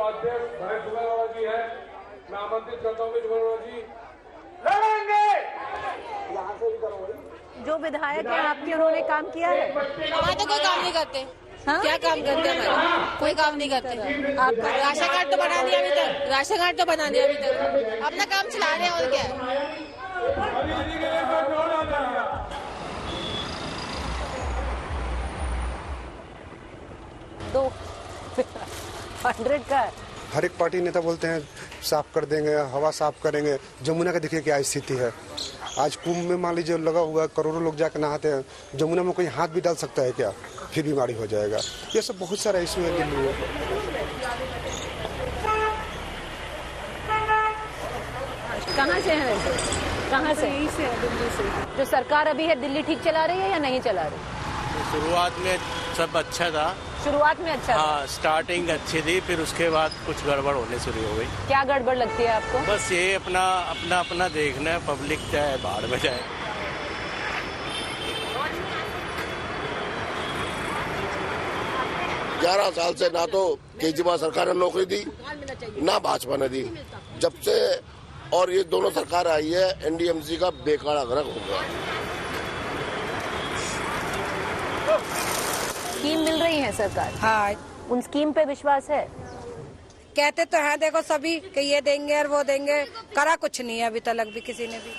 अध्यक्ष भाई जुगलवाला जी है, मैं आमंत्रित करता हूँ कि जुगलवाला जी लड़ेंगे। यहाँ से भी करो। जो विधायक है आपके, उन्होंने काम किया है? हमारे तो कोई काम नहीं करते। हाँ? क्या काम करते हैं हमारे? कोई काम नहीं करते। आपका राशन कार्ड तो बना दिया अभी तक, राशन कार्ड तो बना दिया अभी तक, अपना काम चला रहे हैं और क्या है। 100 का हर एक पार्टी नेता बोलते हैं साफ कर देंगे, हवा साफ करेंगे। जमुना का देखिए क्या स्थिति है। आज कुंभ में मान लीजिए लगा हुआ है, करोड़ों लोग जाकर नहाते हैं। जमुना में कोई हाथ भी डाल सकता है क्या? फिर बीमारी हो जाएगा। ये सब बहुत सारा इशू है दिल्ली में। कहाँ से है वैसे? कहाँ से? यहीं से है, दिल्ली से। जो सरकार अभी है दिल्ली ठीक चला रही है या नहीं चला रही? शुरुआत में सब अच्छा था। शुरुआत में अच्छा हाँ, स्टार्टिंग अच्छी थी, फिर उसके बाद कुछ गड़बड़ होने शुरू हो गई। क्या गड़बड़ लगती है आपको? बस ये अपना देखना है, पब्लिक चाहे बाहर में जाए। ग्यारह साल से ना तो केजरीवाल सरकार ने नौकरी दी, ना भाजपा ने दी। जब से और ये दोनों सरकार आई है, एनडीएमसी का बेकारा गर्क हो गया। स्कीम मिल रही है सरकार? हाँ, उन स्कीम पे विश्वास है? कहते तो हैं देखो सभी कि ये देंगे और वो देंगे, करा कुछ नहीं है अभी तक भी किसी ने भी।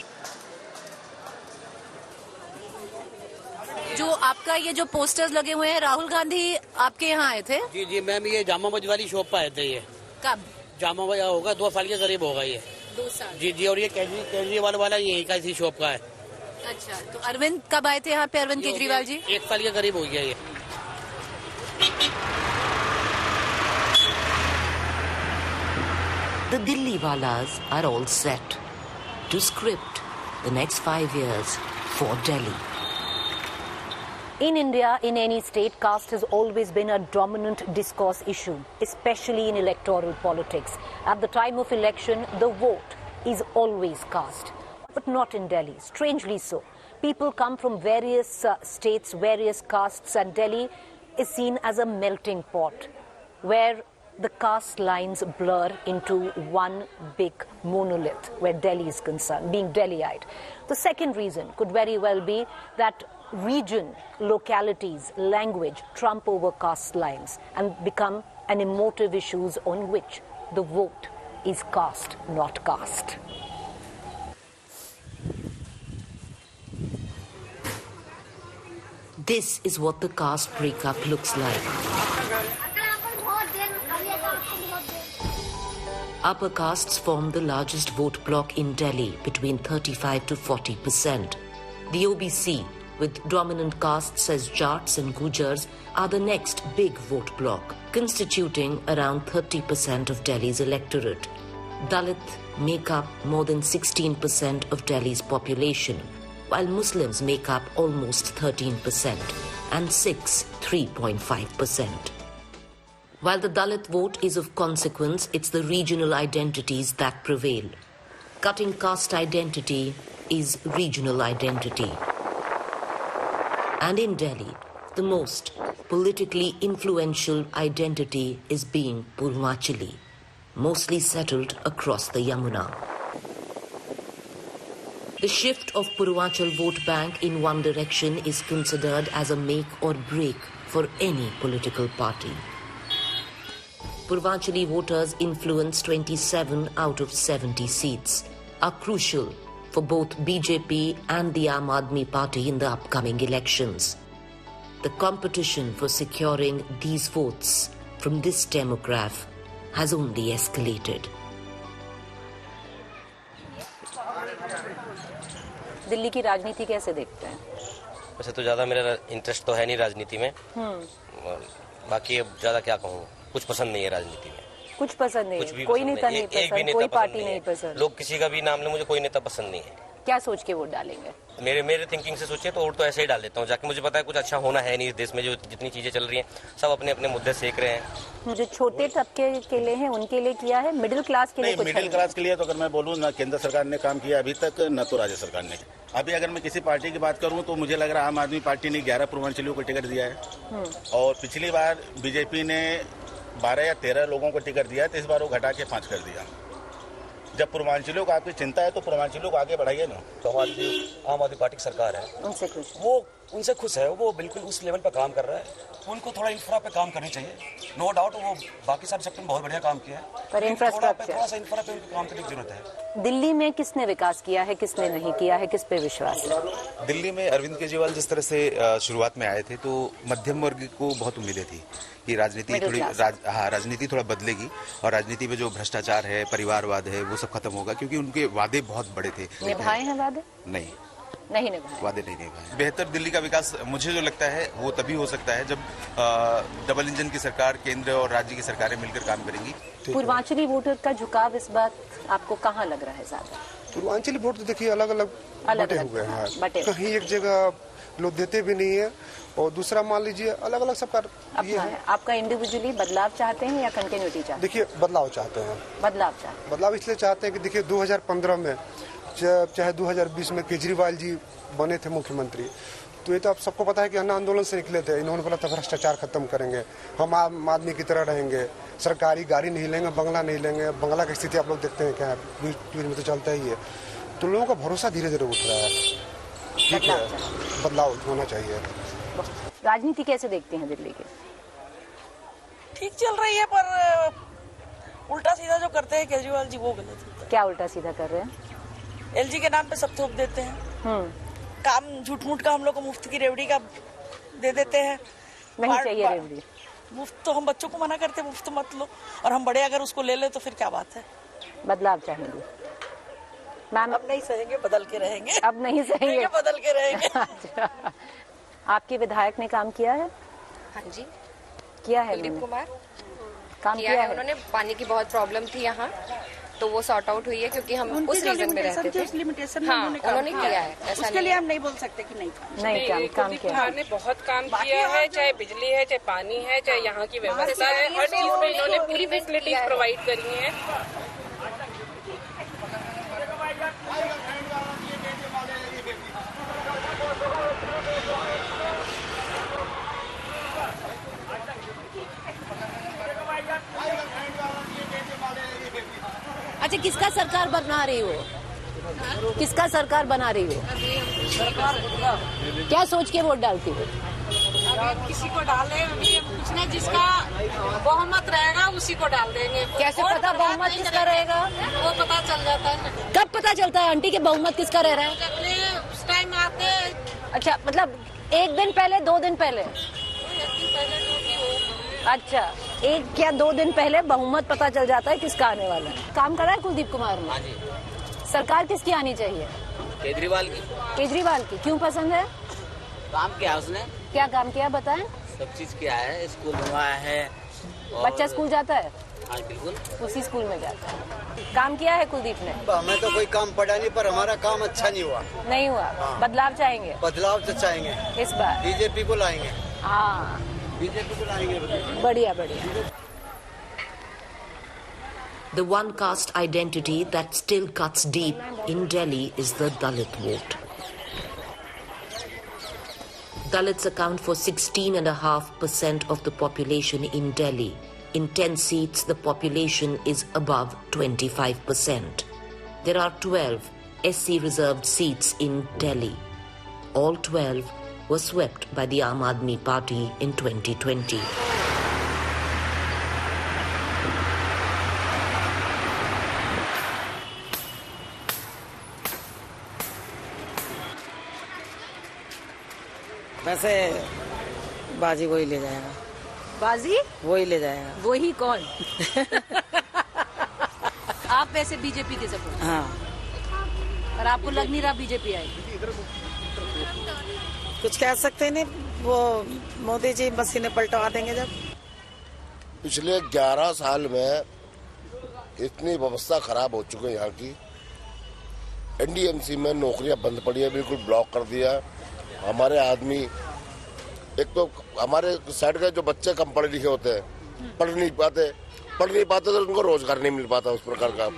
जो आपका ये जो पोस्टर्स लगे हुए हैं, राहुल गांधी आपके यहाँ आए थे? जी जी मैम, ये जामा मस्जिद वाली शॉप पर आए थे। ये कब? जामा मस्जिद होगा 2 साल के करीब होगा ये। 2 साल? जी जी, और ये केजरीवाल वाला यही का इसी शॉप का है। अच्छा, तो अरविंद कब आए थे यहाँ पे? अरविंद केजरीवाल जी 1 साल के करीब हो गया ये। The Dilliwalas are all set to script the next 5 years for Delhi. In India, in any state, caste has always been a dominant discourse issue, especially in electoral politics. At the time of election, the vote is always cast, but not in Delhi, strangely so. People come from various states, various castes, and Delhi is seen as a melting pot, where the caste lines blur into one big monolith where Delhi is concerned, being Delhiite. The second reason could very well be that region, localities, language trump over caste lines and become an emotive issues on which the vote is cast, not cast. This is what the caste breakup looks like. Upper castes form the largest vote bloc in Delhi, between 35 to 40%. The OBC, with dominant castes as Jats and Gujars, are the next big vote bloc, constituting around 30% of Delhi's electorate. Dalit make up more than 16% of Delhi's population, while Muslims make up almost 13% and Sikhs 3.5%. While the Dalit vote is of consequence, it's the regional identities that prevail. Cutting caste identity is regional identity. And in Delhi, the most politically influential identity is being Purvachali, mostly settled across the Yamuna. The shift of Purvachal vote bank in one direction is considered as a make or break for any political party. Purvachali voters influence 27 out of 70 seats, are crucial for both BJP and the Aam Aadmi Party in the upcoming elections. The competition for securing these votes from this demograph has only escalated. Delhi की राजनीति कैसे देखते हैं? वैसे तो ज़्यादा मेरा interest तो है नहीं राजनीति में। बाकी अब ज़्यादा क्या कहूँ, कुछ पसंद नहीं है राजनीति में। कुछ पसंद नहीं? कुछ भी कोई पसंद नेता नहीं, नहीं एक भी पसंद, नेता कोई पसंद पार्टी नहीं पसंद? लोग किसी का भी नाम ले, मुझे कोई नेता पसंद नहीं है। क्या सोच के वोट डालेंगे? मेरे थिंकिंग से सोचिए तो वोट तो ऐसे ही डाल देता हूँ जाके। मुझे पता है कुछ अच्छा होना है नहीं इस देश में। जो जितनी चीजें चल रही हैं सब अपने अपने मुद्दे सेक रहे हैं। जो छोटे तबके के लिए हैं उनके लिए किया है, मिडिल क्लास के लिए कुछ मिडिल क्लास के लिए तो अगर मैं बोलूँ ना केंद्र सरकार ने काम किया अभी तक, न तो राज्य सरकार ने। अभी अगर मैं किसी पार्टी की बात करूं तो मुझे लग रहा है आम आदमी पार्टी ने 11 पूर्वांचलियों को टिकट दिया है और पिछली बार बीजेपी ने 12 या 13 लोगों को टिकट दिया तो इस बार वो घटा के 5 कर दिया। जब पूर्वांचलियों को आपकी चिंता है तो पूर्वांचलियों को आगे बढ़ाइए ना। तो हमारी जो आम आदमी पार्टी की सरकार है उनसे खुश, वो उनसे खुश है, वो बिल्कुल उस लेवल पर काम कर रहा है। उनको थोड़ा इंफ्रा पे काम करनी चाहिए, नो डाउट। वो बाकी सब सेक्टर में बहुत बढ़िया काम किया है, पर इंफ्रास्ट्रक्चर थोड़ा सा इंफ्रा पे उनको काम करने की जरूरत है। दिल्ली में किसने विकास किया है, किसने नहीं किया है, किस पे विश्वास है? दिल्ली में अरविंद केजरीवाल जिस तरह से शुरुआत में आए थे तो मध्यम वर्ग को बहुत उम्मीदें थी कि राजनीति थोड़ी राजनीति थोड़ा बदलेगी और राजनीति में जो भ्रष्टाचार है, परिवारवाद है, वो सब खत्म होगा, क्योंकि उनके वादे बहुत बड़े थे। निभाए हैं वादे? नहीं निभाए, वादे नहीं निभाए। बेहतर दिल्ली का विकास मुझे जो लगता है वो तभी हो सकता है जब डबल इंजन की सरकार, केंद्र और राज्य की सरकारें मिलकर काम करेंगी। पूर्वांचली वोटर का झुकाव इस बात आपको कहाँ लग रहा है ज्यादा? पूर्वांचली वोट तो देखिए अलग अलग बटे हुए हैं, कहीं एक जगह लोग देते भी नहीं है और दूसरा मान लीजिए अलग अलग सबका अपना है। आपका इंडिविजुअली बदलाव चाहते हैं या कंटिन्यूटी चाहते हैं? देखिए बदलाव चाहते हैं। बदलाव इसलिए चाहते हैं कि देखिए 2015 में चाहे 2020 में केजरीवाल जी बने थे मुख्यमंत्री, तो ये तो आप सबको पता है कि अन्ना आंदोलन से निकले थे। इन्होंने बोला था भ्रष्टाचार खत्म करेंगे, हम आम आदमी की तरह रहेंगे, सरकारी गाड़ी नहीं लेंगे, बंगला नहीं लेंगे। बंगला की स्थिति आप लोग देखते हैं क्या, न्यूज में तो चलता ही है। तो लोगों का भरोसा धीरे धीरे उठ रहा है। ठीक है, बदलाव होना चाहिए। राजनीति कैसे देखते हैं दिल्ली के? ठीक चल रही है, पर उल्टा सीधा जो करते हैं केजरीवाल जी वो गलत है। क्या उल्टा सीधा कर रहे हैं? एलजी के नाम पे सब थोप देते हैं, काम झूठ मूठ का हम लोग को मुफ्त की रेवड़ी का दे देते हैं। नहीं चाहिए रेवड़ी, मुफ्त तो हम बच्चों को मना करते, मुफ्त मत लो, और हम बड़े अगर उसको ले ले तो फिर क्या बात है। बदलाव चाहेंगे मैम? अब नहीं सहेंगे, बदल के रहेंगे। अब नहीं सहेंगे, बदल के रहेंगे। अच्छा, आपके विधायक ने काम किया है? हाँ जी, किया है। कुलदीप कुमार काम किया है। उन्होंने पानी की बहुत प्रॉब्लम थी यहाँ, तो वो सॉर्ट आउट हुई है क्योंकि हम उस रीजन में रहते थे। हाँ, उन्होंने किया है, ऐसा उसके लिए हम नहीं बोल सकते कि नहीं काम किया ने बहुत काम किया है, चाहे बिजली है, चाहे पानी है, चाहे यहाँ की व्यवस्था है, हर चीज में इन्होंने पूरी फैसिलिटीज प्रोवाइड करी है। अच्छा, किसका सरकार बना रही हो? किसका सरकार बना रही हो? क्या सोच के वोट डालती हो? किसी को डाले, कुछ नहीं, जिसका बहुमत रहेगा उसी को डाल देंगे। कैसे पता बहुमत किसका रहेगा? वो पता चल जाता है। कब पता चलता है आंटी के बहुमत किसका रह रहा है? जब उस टाइम आते। अच्छा, मतलब 1 दिन पहले, 2 दिन पहले? अच्छा, 1 या 2 दिन पहले बहुमत पता चल जाता है किसका आने वाला है। काम करा है कुलदीप कुमार ने? हाँ जी। सरकार किसकी आनी चाहिए? केजरीवाल की। केजरीवाल की क्यों पसंद है? काम किया उसने। क्या काम किया बताएं? सब चीज किया है, स्कूल बनवाया है। बच्चा स्कूल जाता है? हाँ बिल्कुल, उसी स्कूल में जाता है। काम किया है कुलदीप ने? हमें तो कोई काम पड़ा नहीं, पर हमारा काम अच्छा नहीं हुआ। नहीं हुआ? हाँ। बदलाव चाहेंगे? बदलाव तो चाहेंगे इस बार। बीजेपी को लाएंगे। हाँ, बीजेपी को लाएंगे। बढ़िया बढ़िया। The one caste identity that still cuts deep in Delhi is the Dalit vote. Dalits account for 16.5% of the population in Delhi. In 10 seats, the population is above 25%. There are 12 SC reserved seats in Delhi. All 12 were swept by the Aam Aadmi Party in 2020. वैसे बाजी वही ले जाएगा। बाजी वही ले जाएगा। वही कौन? आप वैसे बीजेपी के सपोर्ट? हाँ। और आपको लग नहीं रहा बीजेपी आएगी? कुछ कह सकते नहीं, वो मोदी जी मशीनें पलटवा देंगे। जब पिछले 11 साल में इतनी व्यवस्था खराब हो चुकी है यहाँ की, एनडीएमसी में नौकरियां बंद पड़ी है, बिल्कुल ब्लॉक कर दिया। हमारे आदमी, एक तो हमारे साइड के जो बच्चे कम पढ़े लिखे होते हैं, पढ़ नहीं पाते तो उनको रोजगार नहीं मिल पाता उस प्रकार का।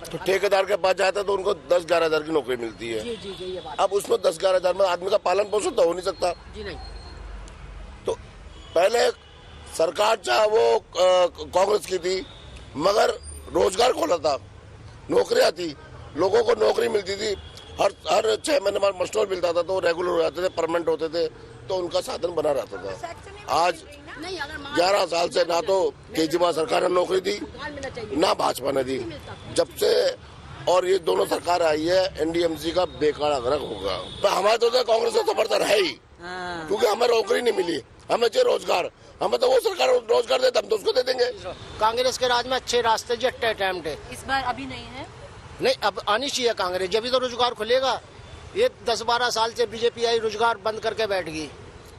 तो ठेकेदार के पास जाता है तो उनको 10-11 हजार की नौकरी मिलती है। अब उसमें 10-11 हजार में आदमी का पालन पोषण तो हो नहीं सकता। तो पहले सरकार चाहे वो कांग्रेस की थी, मगर रोजगार खोला था, नौकरियां थी, लोगों को नौकरी मिलती थी, हर 6 महीने बाद मस्टोर मिलता था, तो रेगुलर हो जाते थे, परमानेंट होते थे, तो उनका साधन बना रहता था। आज 11 साल से ना तो केजरीवाल सरकार ने नौकरी दी, ना भाजपा ने दी। जब से और ये दोनों सरकार आई है, एनडीएमसी का बेकार ग्रह होगा। तो हमारे तो कांग्रेस का समर्थन है ही, क्योंकि हमें नौकरी नहीं मिली, हमें चाहिए रोजगार। हमें तो वो सरकार रोजगार देते, हम तो उसको दे देंगे। कांग्रेस के राज में अच्छे रास्ते जट्टे अटेम्प्ट है, इस बार अभी नहीं है। नहीं, अब आनी चाहिए कांग्रेस, जब भी तो रोजगार खुलेगा। ये 10-12 साल से बीजेपी आई, रोजगार बंद करके बैठ गई।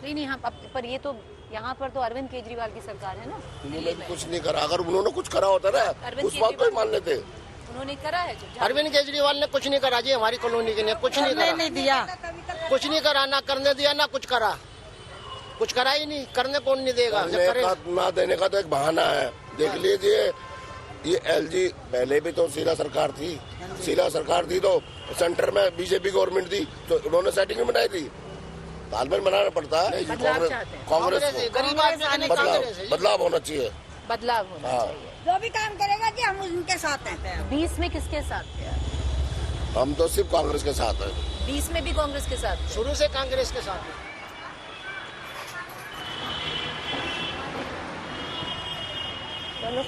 नहीं हाँ, पर ये तो यहाँ पर तो अरविंद केजरीवाल की सरकार है ना। उन्होंने कुछ नहीं करा, अगर उन्होंने कुछ करा होता ना उस बात को मान लेते। उन्होंने करा है अरविंद केजरीवाल ने कुछ नहीं करा जी, हमारी कॉलोनी के लिए कुछ नहीं दिया, कुछ नहीं करा, ना करने दिया ना कुछ करा, कुछ करा ही नहीं। करने कौन नहीं देगा? ना देने का तो एक बहाना है। देख लीजिए, ये एलजी पहले भी तो शीला सरकार थी, तो सेंटर में बीजेपी गवर्नमेंट थी, तो उन्होंने सेटिंग बनाई थी। तालमेल बनाना पड़ता है। कांग्रेस बदलाव होना चाहिए, बदलाव होना चाहिए। जो भी काम करेगा कि हम उनके साथ हैं। 20 में किसके साथ थे? हम तो सिर्फ कांग्रेस के साथ हैं। 20 में भी कांग्रेस के साथ? शुरू से कांग्रेस के साथ है। चलो